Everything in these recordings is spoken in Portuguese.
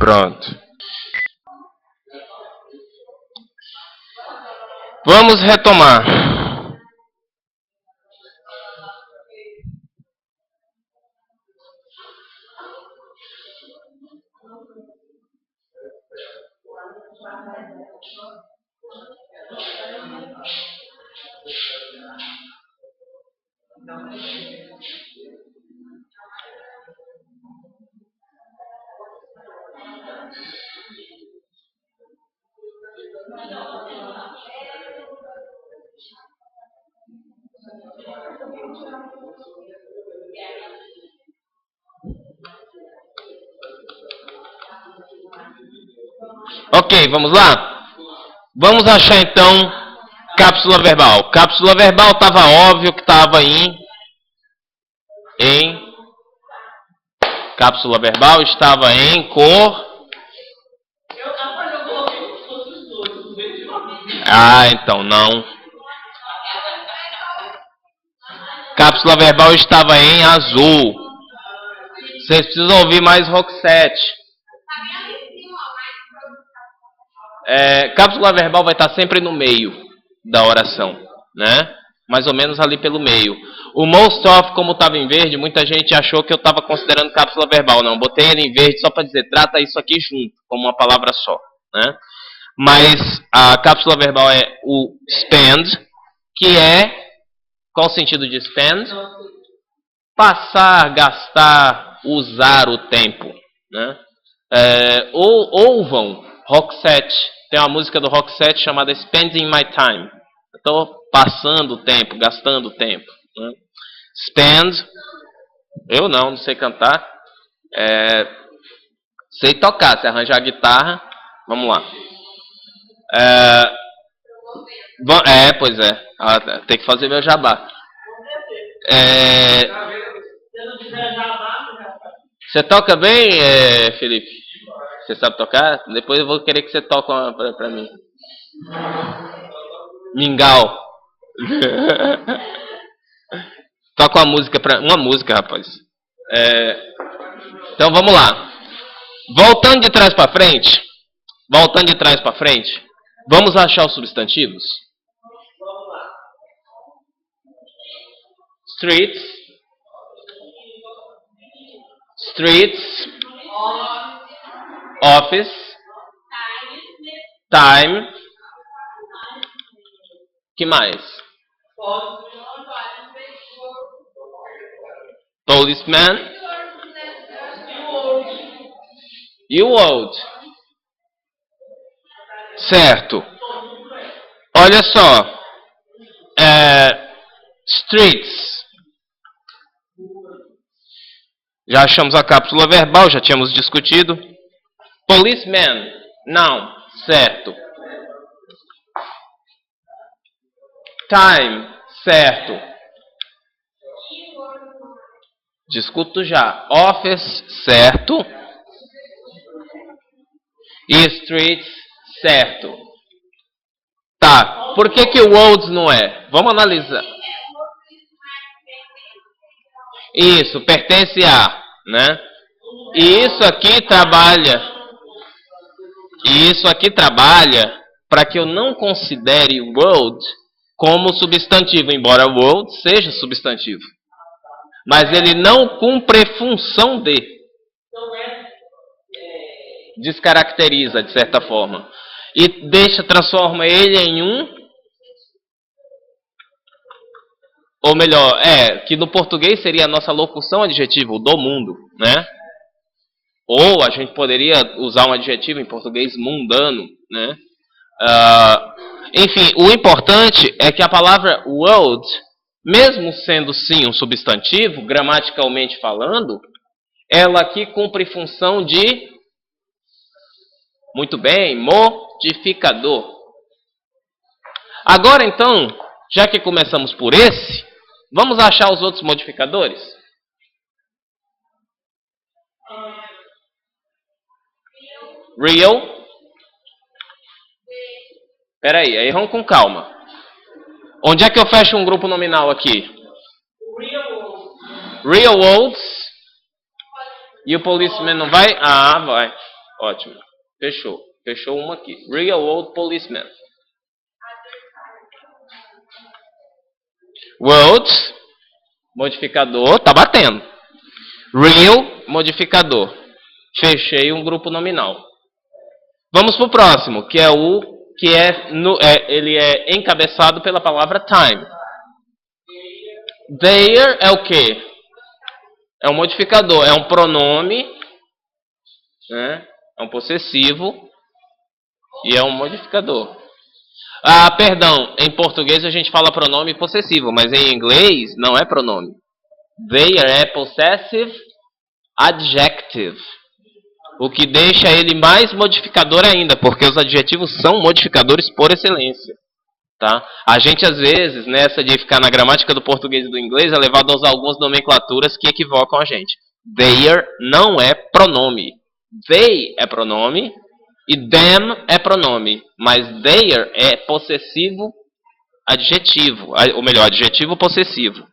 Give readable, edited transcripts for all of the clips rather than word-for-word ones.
Pronto. Vamos retomar. Ok, vamos lá? Vamos achar então cápsula verbal. Cápsula verbal estava óbvio que estava em cápsula verbal estava em cor. Ah, então não. Cápsula verbal estava em azul. Vocês precisam ouvir mais Roxette. Cápsula verbal vai estar sempre no meio da oração, né? Mais ou menos ali pelo meio. O most of, como estava em verde, muita gente achou que eu estava considerando cápsula verbal. Não, botei ele em verde só para dizer, trata isso aqui junto, como uma palavra só, né? Mas a cápsula verbal é o spend, que é... Qual o sentido de spend? Passar, gastar, usar o tempo, né? Ouvam Roxette. Tem uma música do Roxette chamada Spending My Time. Estou passando o tempo, gastando o tempo, né? Spend. Eu não sei cantar. Sei tocar, se arranjar a guitarra. Vamos lá. Pois é. Tem que fazer meu jabá. Você toca bem, Felipe? Você sabe tocar? Depois eu vou querer que você toque pra mim. Mingau. Toca uma música, rapaz. Então vamos lá. Voltando de trás para frente. Vamos achar os substantivos. Streets, office, time, que mais? Policeman e o old. Certo. Olha só. Streets. Já achamos a cápsula verbal, já tínhamos discutido. Policeman. Não. Certo. Time. Certo. Discuto já. Office. Certo. E streets. Certo. Tá. Por que o old não é? Vamos analisar. Isso, pertence a, né? E isso aqui trabalha para que eu não considere o world como substantivo, embora world seja substantivo. Mas ele não cumpre função de. Descaracteriza, de certa forma. E transforma ele em um... Ou melhor, que no português seria a nossa locução adjetivo, do mundo, né? Ou a gente poderia usar um adjetivo em português mundano, né? Enfim, o importante é que a palavra world, mesmo sendo sim um substantivo, gramaticalmente falando, ela aqui cumpre função de, muito bem, modificador. Agora então, já que começamos por esse, vamos achar os outros modificadores? Real. Peraí, aí vamos com calma. Onde é que eu fecho um grupo nominal aqui? Real olds. E o policeman não vai? Ah, vai. Ótimo. Fechou. Fechou uma aqui. Real world policeman. World, modificador, tá batendo. Real, modificador. Fechei um grupo nominal. Vamos pro próximo, que é ele é encabeçado pela palavra time. There é o quê? É um modificador, é um pronome, né? É um possessivo e é um modificador. Perdão, em português a gente fala pronome possessivo, mas em inglês não é pronome. There é possessive adjective, o que deixa ele mais modificador ainda, porque os adjetivos são modificadores por excelência. Tá? A gente, às vezes, nessa de ficar na gramática do português e do inglês, é levado a usar algumas nomenclaturas que equivocam a gente. Their não é pronome. They é pronome e them é pronome. Mas their é possessivo adjetivo. Ou melhor, adjetivo possessivo.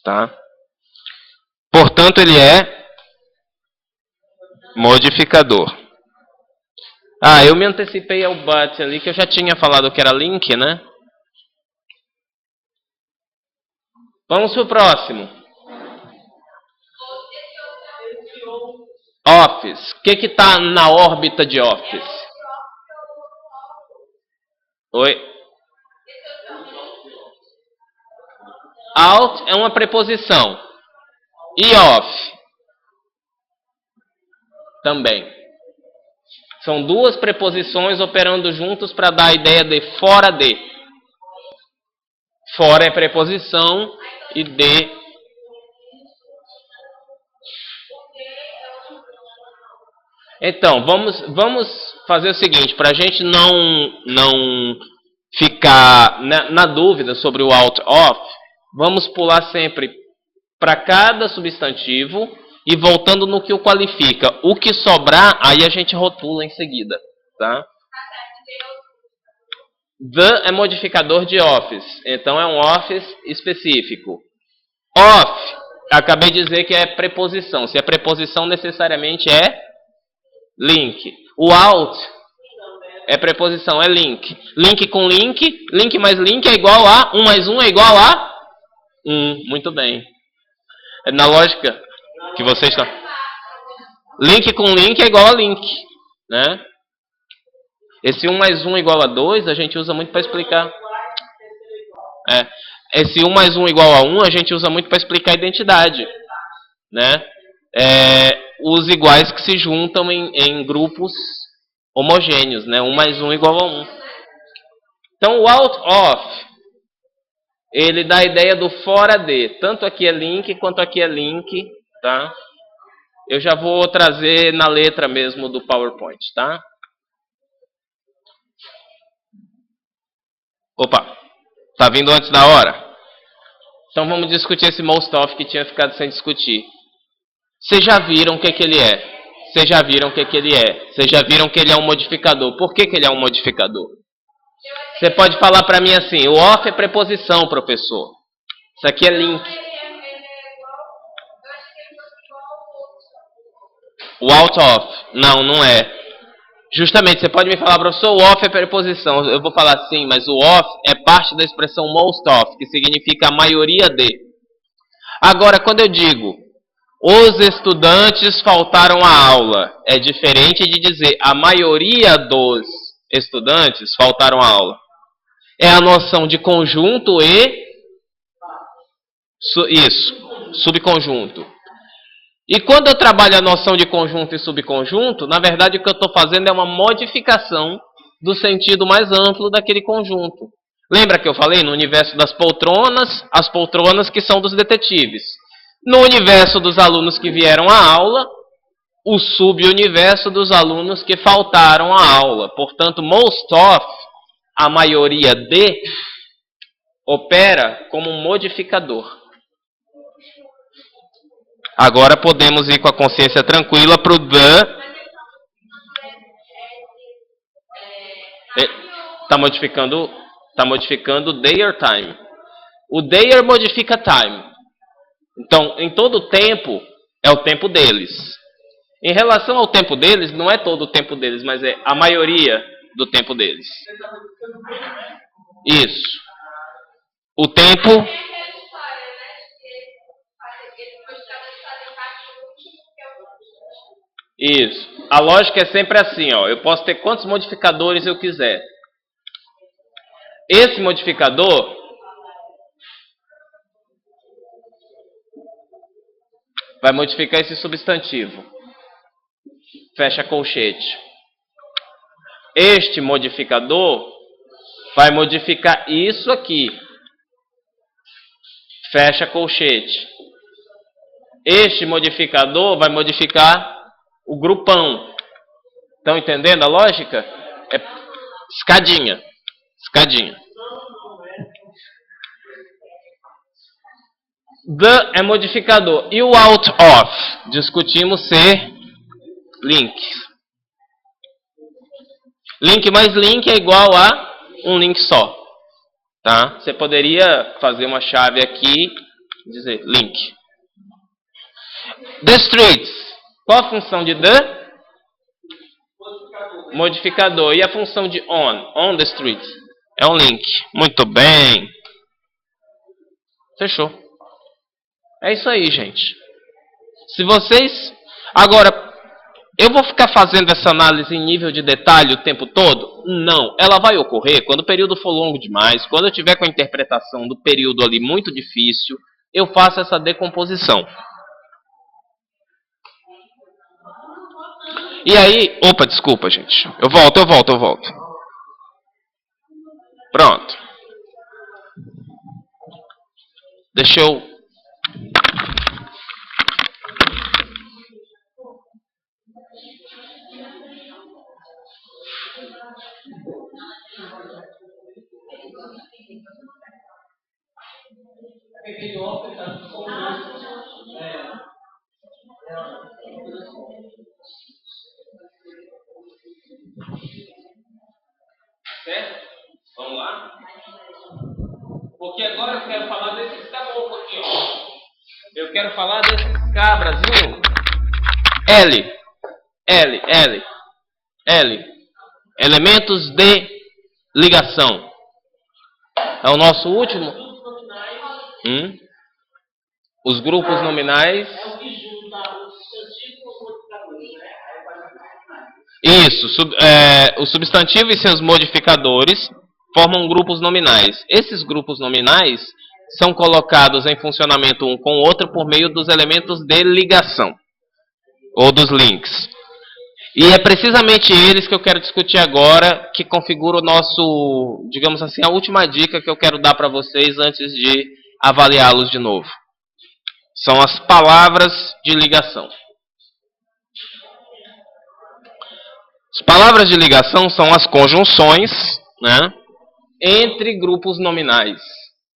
Tá? Portanto, ele é modificador. Eu me antecipei ao but ali, que eu já tinha falado que era link, né? Vamos pro próximo. Office. O que está na órbita de office? Oi? Out é uma preposição. E off? Também. São duas preposições operando juntos para dar a ideia de fora de. Fora é preposição e de. Então, vamos fazer o seguinte, para a gente não ficar na dúvida sobre o out of, vamos pular sempre para cada substantivo e voltando no que o qualifica. O que sobrar, aí a gente rotula em seguida. Tá? The é modificador de office, então é um office específico. Off, acabei de dizer que é preposição. Se é preposição, necessariamente é link. O out é preposição, é link. Link com link, link mais link é igual a 1 mais 1 é igual a 1. Muito bem. É na lógica que vocês estão. Link com link é igual a link, né? Esse 1 mais 1 igual a 2 a gente usa muito para explicar. Esse 1 mais 1 igual a 1 a gente usa muito para explicar a identidade, né? Os iguais que se juntam em grupos homogêneos, né? 1 mais 1 igual a 1. Então o out of, ele dá a ideia do fora de. Tanto aqui é link quanto aqui é link, tá? Eu já vou trazer na letra mesmo do PowerPoint, tá? Opa, tá vindo antes da hora? Então vamos discutir esse most of que tinha ficado sem discutir. Vocês já viram o que ele é? Vocês já viram o que ele é? Vocês já viram que ele é um modificador? Por que ele é um modificador? Você pode falar para mim assim, o off é preposição, professor. Isso aqui é link. O out of. Não é. Justamente, você pode me falar, professor, o off é preposição. Eu vou falar sim, mas o off é parte da expressão most of, que significa a maioria de. Agora, quando eu digo, os estudantes faltaram à aula, é diferente de dizer, a maioria dos estudantes faltaram à aula. É a noção de conjunto e... subconjunto. E quando eu trabalho a noção de conjunto e subconjunto, na verdade o que eu estou fazendo é uma modificação do sentido mais amplo daquele conjunto. Lembra que eu falei no universo das poltronas, as poltronas que são dos detetives. No universo dos alunos que vieram à aula, o subuniverso dos alunos que faltaram à aula. Portanto, most of, a maioria de, opera como um modificador. Agora podemos ir com a consciência tranquila para o the. Está modificando their time. O their modifica time. Então, em todo tempo, é o tempo deles. Em relação ao tempo deles, não é todo o tempo deles, mas é a maioria do tempo deles. Isso. O tempo... Isso. A lógica é sempre assim, ó. Eu posso ter quantos modificadores eu quiser. Esse modificador vai modificar esse substantivo. Fecha colchete. Este modificador vai modificar isso aqui. Fecha colchete. Este modificador vai modificar o grupão. Estão entendendo a lógica? É escadinha. Escadinha. The é modificador. E o out of? Discutimos ser link. Link mais link é igual a um link só. Tá? Você poderia fazer uma chave aqui e dizer link. The streets. Qual a função de the? Modificador. E a função de on? On the street. É um link. Muito bem. Fechou. É isso aí, gente. Se vocês... Agora, eu vou ficar fazendo essa análise em nível de detalhe o tempo todo? Não. Ela vai ocorrer quando o período for longo demais, quando eu tiver com a interpretação do período ali muito difícil, eu faço essa decomposição. E aí... Opa, desculpa, gente. Eu volto. Pronto. Deixa eu... Certo? Vamos lá? Porque agora eu quero falar desses caboclos aqui, ó. Eu quero falar desses cabrazinho. L. Elementos de ligação. É o nosso último. Os grupos nominais. Isso. O substantivo e seus modificadores formam grupos nominais. Esses grupos nominais são colocados em funcionamento um com o outro por meio dos elementos de ligação. Ou dos links. E é precisamente eles que eu quero discutir agora, que configura o nosso, digamos assim, a última dica que eu quero dar para vocês antes de avaliá-los de novo. São as palavras de ligação. As palavras de ligação são as conjunções, né, entre grupos nominais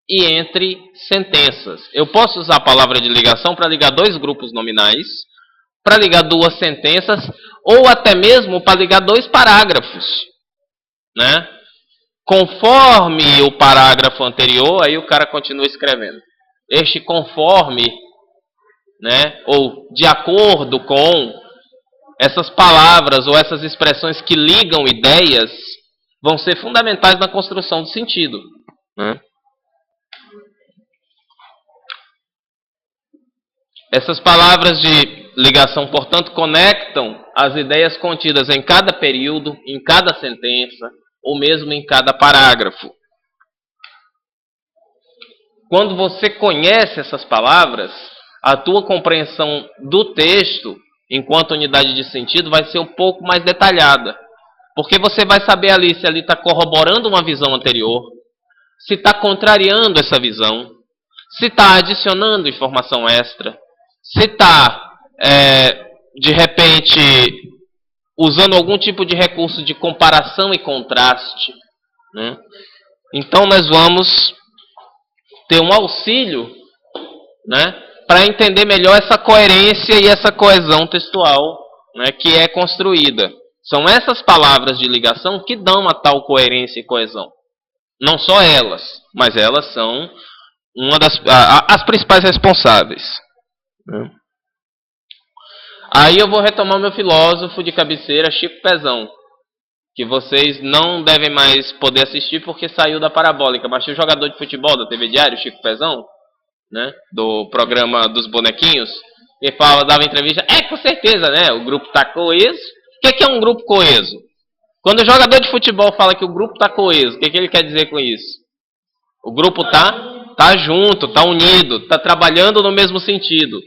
e entre sentenças. Eu posso usar a palavra de ligação para ligar dois grupos nominais, para ligar duas sentenças, ou até mesmo para ligar dois parágrafos, né? Conforme o parágrafo anterior, aí o cara continua escrevendo. Este conforme, né, ou de acordo com, essas palavras ou essas expressões que ligam ideias vão ser fundamentais na construção do sentido, né? Essas palavras de ligação, portanto, conectam as ideias contidas em cada período, em cada sentença, ou mesmo em cada parágrafo. Quando você conhece essas palavras, a tua compreensão do texto, enquanto unidade de sentido, vai ser um pouco mais detalhada. Porque você vai saber ali se ali está corroborando uma visão anterior, se está contrariando essa visão, se está adicionando informação extra, se está, de repente, usando algum tipo de recurso de comparação e contraste, né? Então nós vamos ter um auxílio, né, para entender melhor essa coerência e essa coesão textual, né, que é construída. São essas palavras de ligação que dão a tal coerência e coesão. Não só elas, mas elas são as principais responsáveis. Aí eu vou retomar meu filósofo de cabeceira, Chico Pezão, que vocês não devem mais poder assistir porque saiu da parabólica. Mas tinha o jogador de futebol da TV Diário, Chico Pezão, né, do programa dos bonequinhos, e dava entrevista, com certeza, né, o grupo tá coeso. O que é um grupo coeso? Quando o jogador de futebol fala que o grupo tá coeso, o que ele quer dizer com isso? O grupo tá junto, tá unido, tá trabalhando no mesmo sentido.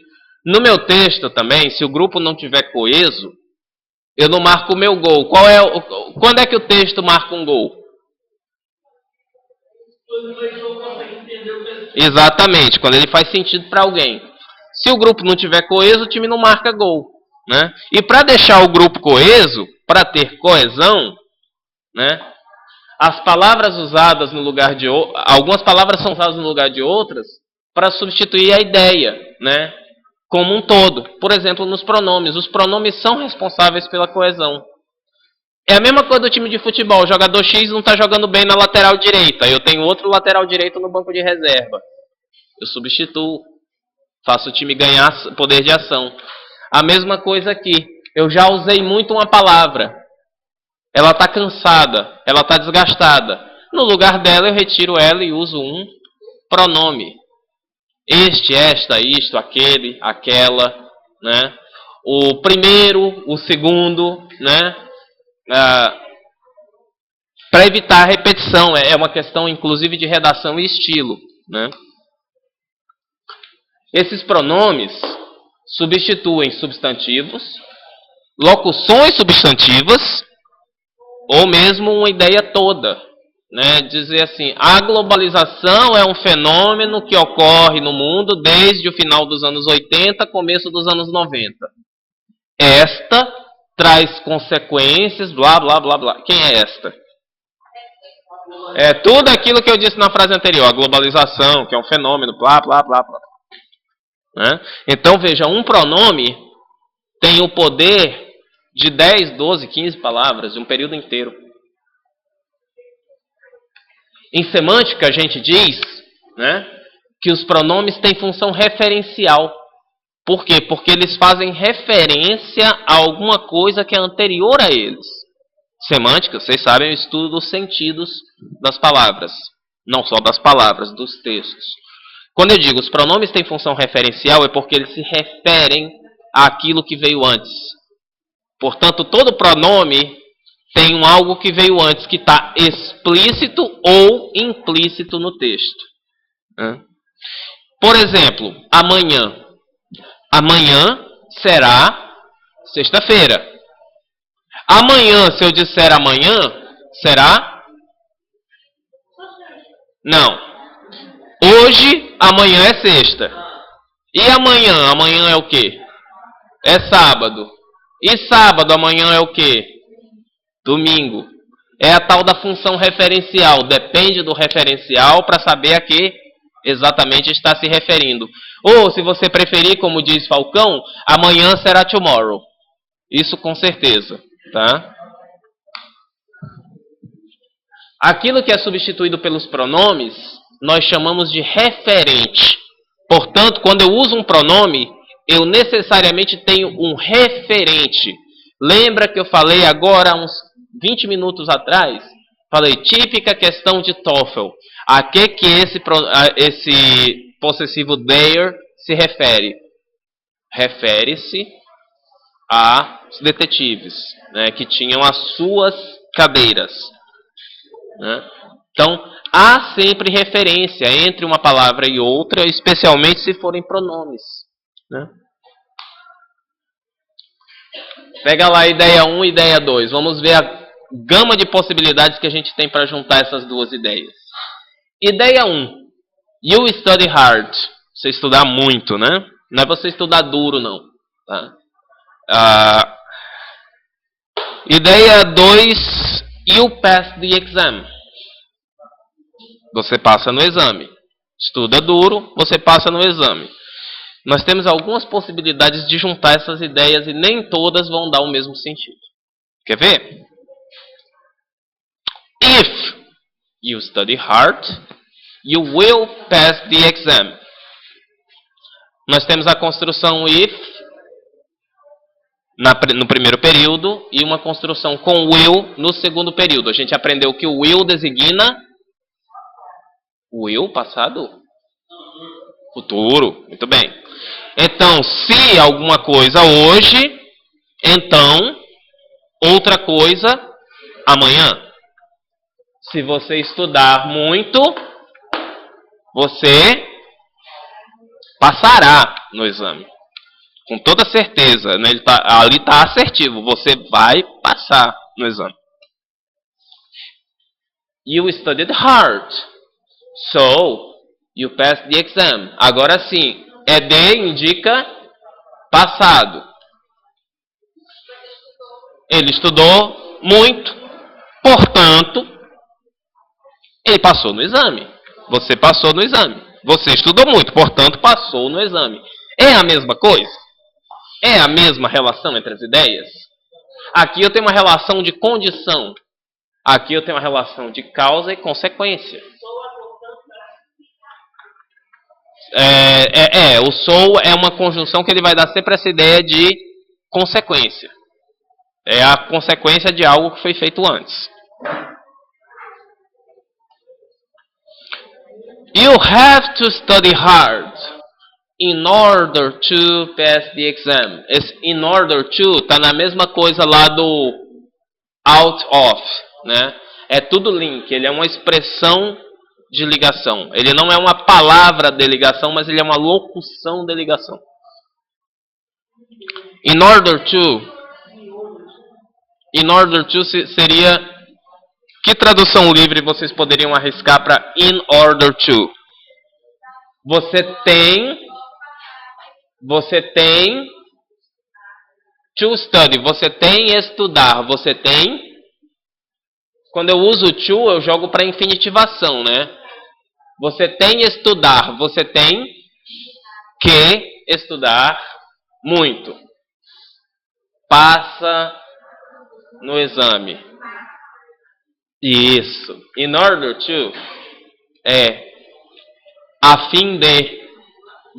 No meu texto também, se o grupo não tiver coeso, eu não marco o meu gol. Quando é que o texto marca um gol? Exatamente, quando ele faz sentido para alguém. Se o grupo não tiver coeso, o time não marca gol, né? E para deixar o grupo coeso, para ter coesão, né? As palavras usadas no lugar de algumas palavras são usadas no lugar de outras para substituir a ideia, né? Como um todo. Por exemplo, nos pronomes. Os pronomes são responsáveis pela coesão. É a mesma coisa do time de futebol. O jogador X não está jogando bem na lateral direita. Eu tenho outro lateral direito no banco de reserva. Eu substituo. Faço o time ganhar poder de ação. A mesma coisa aqui. Eu já usei muito uma palavra. Ela está cansada. Ela está desgastada. No lugar dela, eu retiro ela e uso um pronome. Este, esta, isto, aquele, aquela, né? O primeiro, o segundo, né? Para evitar a repetição, é uma questão inclusive de redação e estilo, né? Esses pronomes substituem substantivos, locuções substantivas, ou mesmo uma ideia toda, né? Dizer assim, a globalização é um fenômeno que ocorre no mundo desde o final dos anos 80, começo dos anos 90. Esta traz consequências, blá, blá, blá, blá. Quem é esta? É tudo aquilo que eu disse na frase anterior, a globalização, que é um fenômeno, blá, blá, blá, blá. Né? Então, veja, um pronome tem o poder de 10, 12, 15 palavras, de um período inteiro. Em semântica, a gente diz, né, que os pronomes têm função referencial. Por quê? Porque eles fazem referência a alguma coisa que é anterior a eles. Semântica, vocês sabem, é o estudo dos sentidos das palavras. Não só das palavras, dos textos. Quando eu digo os pronomes têm função referencial, é porque eles se referem àquilo que veio antes. Portanto, todo pronome tem algo que veio antes, que está explícito ou implícito no texto. Por exemplo, amanhã. Amanhã será sexta-feira. Amanhã, se eu disser amanhã, será? Não. Hoje, amanhã é sexta. E amanhã? Amanhã é o quê? É sábado. E sábado, amanhã é o quê? Domingo. É a tal da função referencial. Depende do referencial para saber a que exatamente está se referindo. Ou, se você preferir, como diz Falcão, amanhã será tomorrow. Isso com certeza. Tá? Aquilo que é substituído pelos pronomes, nós chamamos de referente. Portanto, quando eu uso um pronome, eu necessariamente tenho um referente. Lembra que eu falei agora, uns 20 minutos atrás? Falei, típica questão de TOEFL. A que esse possessivo there se refere? Refere-se aos detetives, né, que tinham as suas cadeiras. Né? Então, há sempre referência entre uma palavra e outra, especialmente se forem pronomes. Né? Pega lá a ideia 1 e ideia 2. Vamos ver a gama de possibilidades que a gente tem para juntar essas duas ideias. Ideia 1. You study hard. Você estudar muito, né? Não é você estudar duro, não. Tá? Ideia 2. You pass the exam. Você passa no exame. Estuda duro, você passa no exame. Nós temos algumas possibilidades de juntar essas ideias e nem todas vão dar o mesmo sentido. Quer ver? If you study hard, you will pass the exam. Nós temos a construção if no primeiro período e uma construção com will no segundo período. A gente aprendeu que o will designa will, passado, futuro. Muito bem. Então, se alguma coisa hoje, então outra coisa amanhã. Se você estudar muito, você passará no exame. Com toda certeza, né? Ali está assertivo. Você vai passar no exame. You studied hard, so you passed the exam. Agora sim, ED indica passado. Ele estudou muito, portanto, ele passou no exame. Você passou no exame. Você estudou muito, portanto, passou no exame. É a mesma coisa? É a mesma relação entre as ideias? Aqui eu tenho uma relação de condição. Aqui eu tenho uma relação de causa e consequência. O sou é uma conjunção que ele vai dar sempre essa ideia de consequência. É a consequência de algo que foi feito antes. You have to study hard in order to pass the exam. Esse in order to está na mesma coisa lá do out of, né? É tudo link, ele é uma expressão de ligação. Ele não é uma palavra de ligação, mas ele é uma locução de ligação. In order to seria... Que tradução livre vocês poderiam arriscar para in order to? Você tem to study, você tem estudar, você tem... Quando eu uso to, eu jogo para infinitivação, né? Você tem estudar, você tem que estudar muito. Passa no exame. Isso. In order to é a fim de,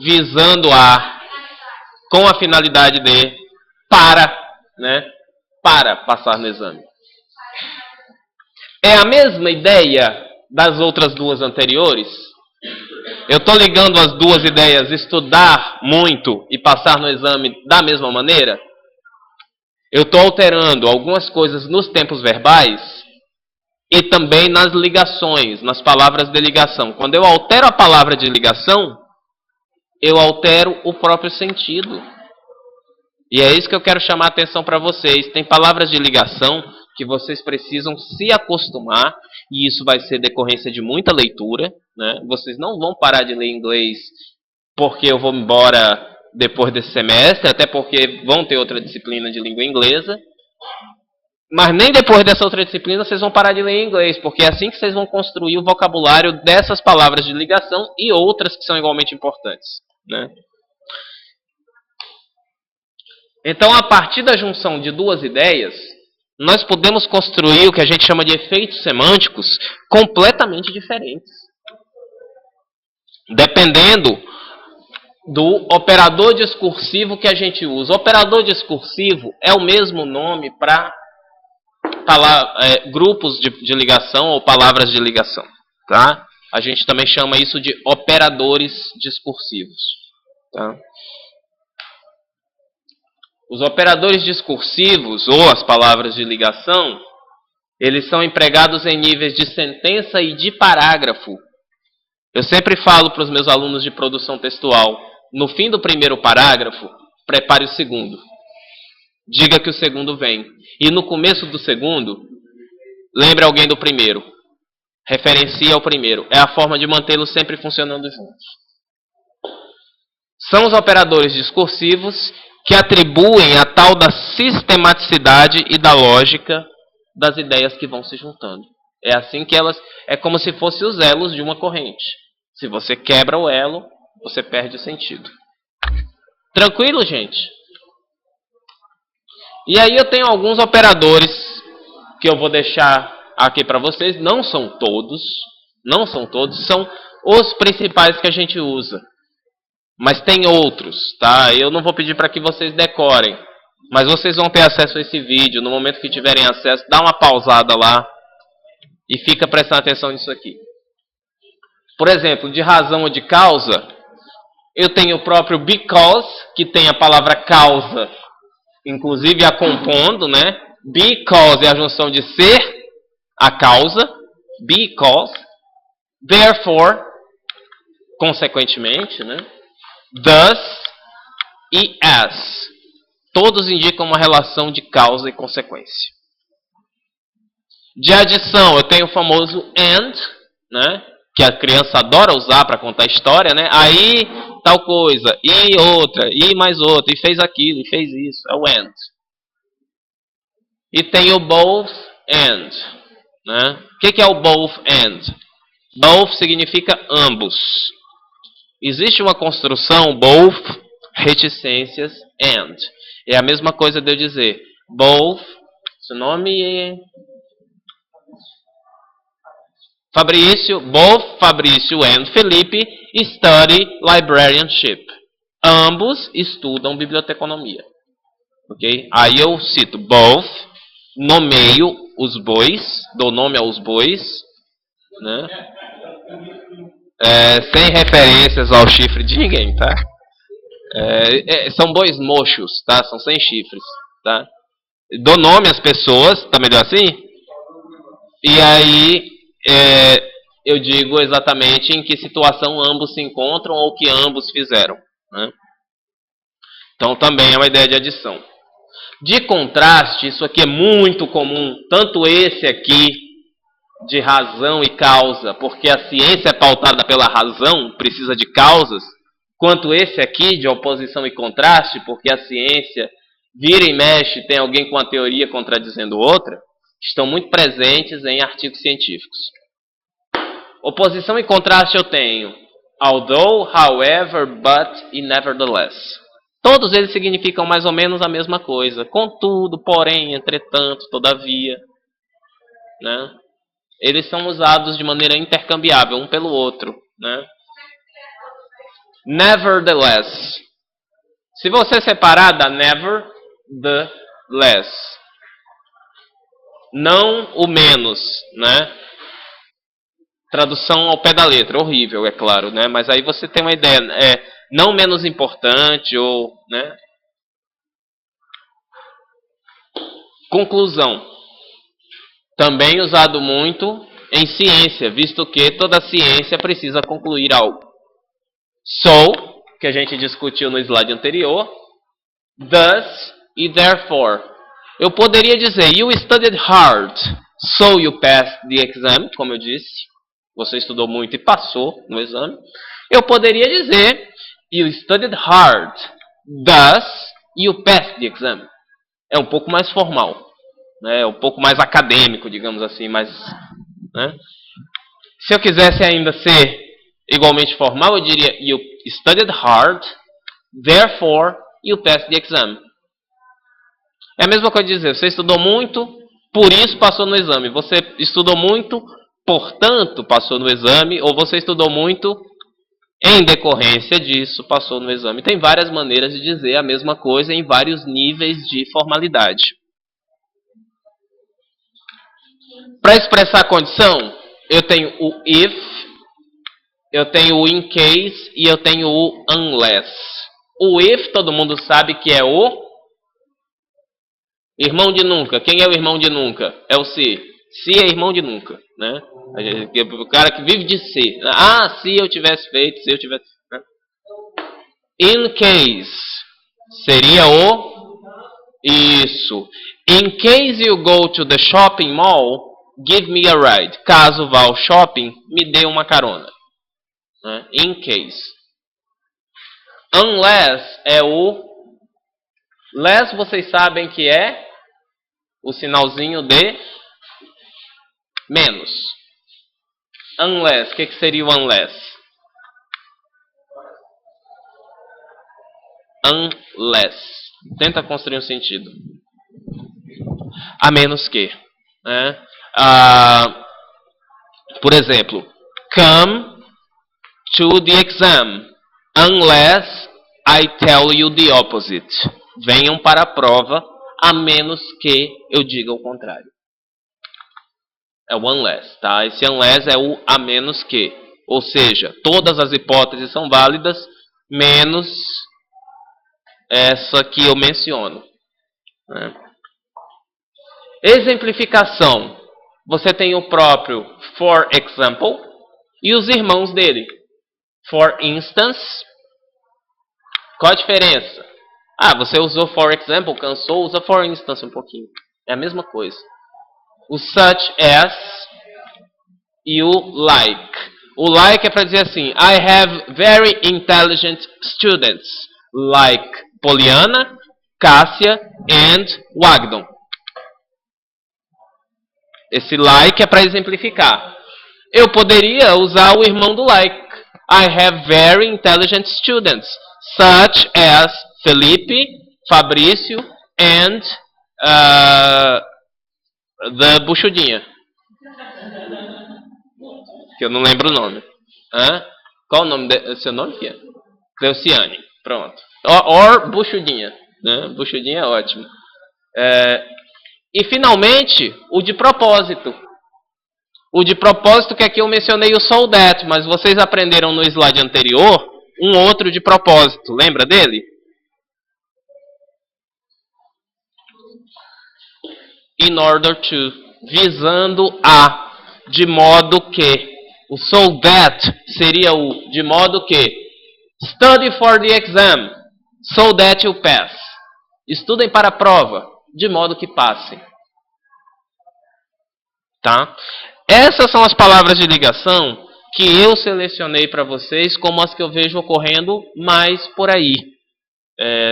visando a, com a finalidade de, para, né? Para passar no exame. É a mesma ideia das outras duas anteriores? Eu estou ligando as duas ideias, estudar muito e passar no exame da mesma maneira? Eu estou alterando algumas coisas nos tempos verbais e também nas ligações, nas palavras de ligação. Quando eu altero a palavra de ligação, eu altero o próprio sentido. E é isso que eu quero chamar a atenção para vocês. Tem palavras de ligação que vocês precisam se acostumar, e isso vai ser decorrência de muita leitura, né? Vocês não vão parar de ler inglês porque eu vou embora depois desse semestre, até porque vão ter outra disciplina de língua inglesa. Mas nem depois dessa outra disciplina vocês vão parar de ler inglês, porque é assim que vocês vão construir o vocabulário dessas palavras de ligação e outras que são igualmente importantes, né? Então, a partir da junção de duas ideias, nós podemos construir o que a gente chama de efeitos semânticos completamente diferentes. Dependendo do operador discursivo que a gente usa. O operador discursivo é o mesmo nome para grupos de ligação ou palavras de ligação, tá? A gente também chama isso de operadores discursivos, tá? Os operadores discursivos ou as palavras de ligação, eles são empregados em níveis de sentença e de parágrafo. Eu sempre falo para os meus alunos de produção textual, no fim do primeiro parágrafo, prepare o segundo. Diga que o segundo vem. E no começo do segundo, lembre alguém do primeiro. Referencie ao primeiro. É a forma de mantê-los sempre funcionando juntos. São os operadores discursivos que atribuem a tal da sistematicidade e da lógica das ideias que vão se juntando. É assim que elas... É como se fossem os elos de uma corrente. Se você quebra o elo, você perde o sentido. Tranquilo, gente? E aí eu tenho alguns operadores que eu vou deixar aqui para vocês. Não são todos, são os principais que a gente usa. Mas tem outros, tá? Eu não vou pedir para que vocês decorem, Mas vocês vão ter acesso a esse vídeo. No momento que tiverem acesso, dá uma pausada lá e fica prestando atenção nisso aqui. Por exemplo, de razão ou de causa, eu tenho o próprio because, que tem a palavra causa, inclusive a compondo, né? Because é a junção de ser, a causa. Because. Therefore, consequentemente, né? Thus e as. Todos indicam uma relação de causa e consequência. De adição, eu tenho o famoso and, né? Que a criança adora usar para contar história, né? Aí, tal coisa, e outra, e mais outra, e fez aquilo, e fez isso. É o and. E tem o both and, né? O que é o both and? Both significa ambos. Existe uma construção both, reticências, and. É a mesma coisa de eu dizer both, seu nome é Fabrício, both Fabrício and Felipe study librarianship. Ambos estudam biblioteconomia. Ok? Aí eu cito both, nomeio os bois, dou nome aos bois, né? Sem referências ao chifre de ninguém, tá? São bois mochos, tá? São sem chifres, tá? Dou nome às pessoas, tá melhor assim? E aí eu digo exatamente em que situação ambos se encontram ou o que ambos fizeram, né? Então também é uma ideia de adição. De contraste, isso aqui é muito comum, tanto esse aqui de razão e causa, porque a ciência é pautada pela razão, precisa de causas, quanto esse aqui de oposição e contraste, porque a ciência vira e mexe, tem alguém com uma teoria contradizendo outra, estão muito presentes em artigos científicos. Oposição e contraste eu tenho although, however, but e nevertheless. Todos eles significam mais ou menos a mesma coisa. Contudo, porém, entretanto, todavia, né? Eles são usados de maneira intercambiável, um pelo outro, né? Nevertheless. Se você separar da never, the less. Não o menos, né? Tradução ao pé da letra, horrível, é claro, né? Mas aí você tem uma ideia, não menos importante ou, né? Conclusão. Também usado muito em ciência, visto que toda ciência precisa concluir algo. So, que a gente discutiu no slide anterior, thus e therefore. Eu poderia dizer, you studied hard, so you passed the exam, como eu disse. Você estudou muito e passou no exame. Eu poderia dizer, you studied hard, thus you passed the exam. É um pouco mais formal, né? Um pouco mais acadêmico, digamos assim, mas, né? Se eu quisesse ainda ser igualmente formal, eu diria, you studied hard, therefore you passed the exam. É a mesma coisa de dizer, você estudou muito, por isso passou no exame. Você estudou muito, portanto passou no exame, ou você estudou muito, em decorrência disso passou no exame. Tem várias maneiras de dizer a mesma coisa em vários níveis de formalidade. Para expressar a condição, eu tenho o if, eu tenho o in case e eu tenho o unless. O if todo mundo sabe que é o irmão de nunca. Quem é o irmão de nunca? É o se. Se é irmão de nunca, né? O cara que vive de se. Ah, se eu tivesse feito, se eu tivesse... Né? In case seria o... Isso. In case you go to the shopping mall, give me a ride. Caso vá ao shopping, me dê uma carona. Né? In case. Unless é o... Less vocês sabem que é o sinalzinho de menos. Unless, o que seria o unless? Unless. Tenta construir um sentido. A menos que. Né? Por exemplo, come to the exam unless I tell you the opposite. venham para a prova, a menos que eu diga o contrário. É o unless, tá? Esse unless é o a menos que. Ou seja, todas as hipóteses são válidas, menos essa que eu menciono. Né? Exemplificação. Você tem o próprio for example e os irmãos dele. For instance. Qual a diferença? Você usou for example, cansou, usa for instance um pouquinho. É a mesma coisa. O such as e o like. O like é para dizer assim: I have very intelligent students, like Poliana, Cássia and Wagdon. Esse like é para exemplificar. Eu poderia usar o irmão do like. I have very intelligent students, such as Felipe, Fabrício and the Buchudinha. Que eu não lembro o nome. Qual o nome do seu nome, Fia? Cleuciane. Pronto. Or Buchudinha. Né? Buchudinha é ótimo. E finalmente, o de propósito. O de propósito que aqui eu mencionei o so that, mas vocês aprenderam no slide anterior um outro de propósito. Lembra dele? In order to. Visando a. De modo que. O so that seria o de modo que. Study for the exam, so that you pass. Estudem para a prova, de modo que passem. Tá? Essas são as palavras de ligação que eu selecionei para vocês como as que eu vejo ocorrendo mais por aí.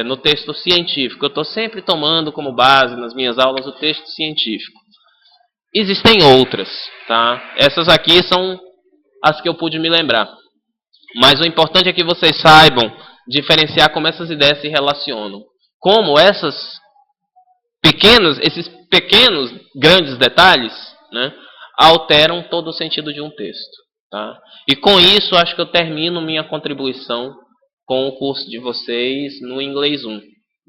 No texto científico. Eu estou sempre tomando como base nas minhas aulas o texto científico. Existem outras, tá? Essas aqui são as que eu pude me lembrar. Mas o importante é que vocês saibam diferenciar como essas ideias se relacionam. Como esses pequenos, grandes detalhes, né, alteram todo o sentido de um texto. Tá? E com isso, acho que eu termino minha contribuição com o curso de vocês no Inglês 1.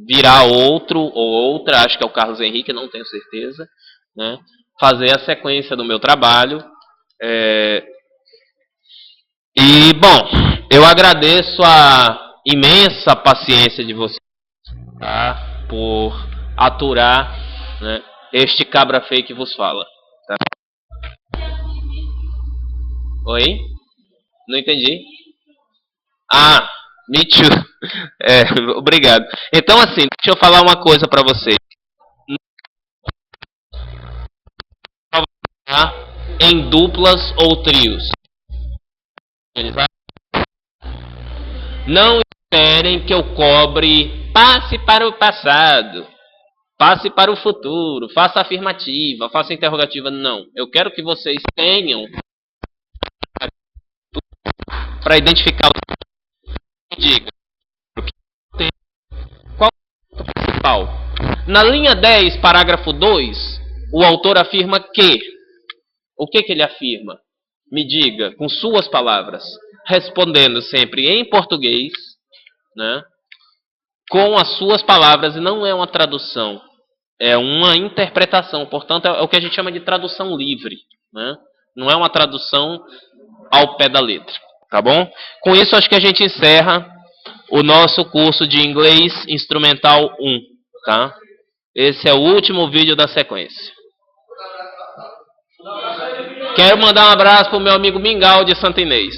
Virá outro ou outra, acho que é o Carlos Henrique, não tenho certeza, né, fazer a sequência do meu trabalho. E, bom, eu agradeço a imensa paciência de vocês, tá, por aturar, né, este cabra feio que vos fala. Tá? Oi? Não entendi. Me too. Obrigado. Então, assim, deixa eu falar uma coisa para vocês. Em duplas ou trios. Não esperem que eu cobre passe para o passado, passe para o futuro, faça afirmativa, faça interrogativa. Não. Eu quero que vocês tenham para identificar o que diga. Qual é o principal? Na linha 10, parágrafo 2, o autor afirma que. O que ele afirma? Me diga, com suas palavras, respondendo sempre em português, né, com as suas palavras, e não é uma tradução, é uma interpretação, portanto é o que a gente chama de tradução livre, né? Não é uma tradução ao pé da letra, tá bom? Com isso acho que a gente encerra o nosso curso de inglês instrumental 1, tá? Esse é o último vídeo da sequência. Quero mandar um abraço pro meu amigo Mingau de Santa Inês.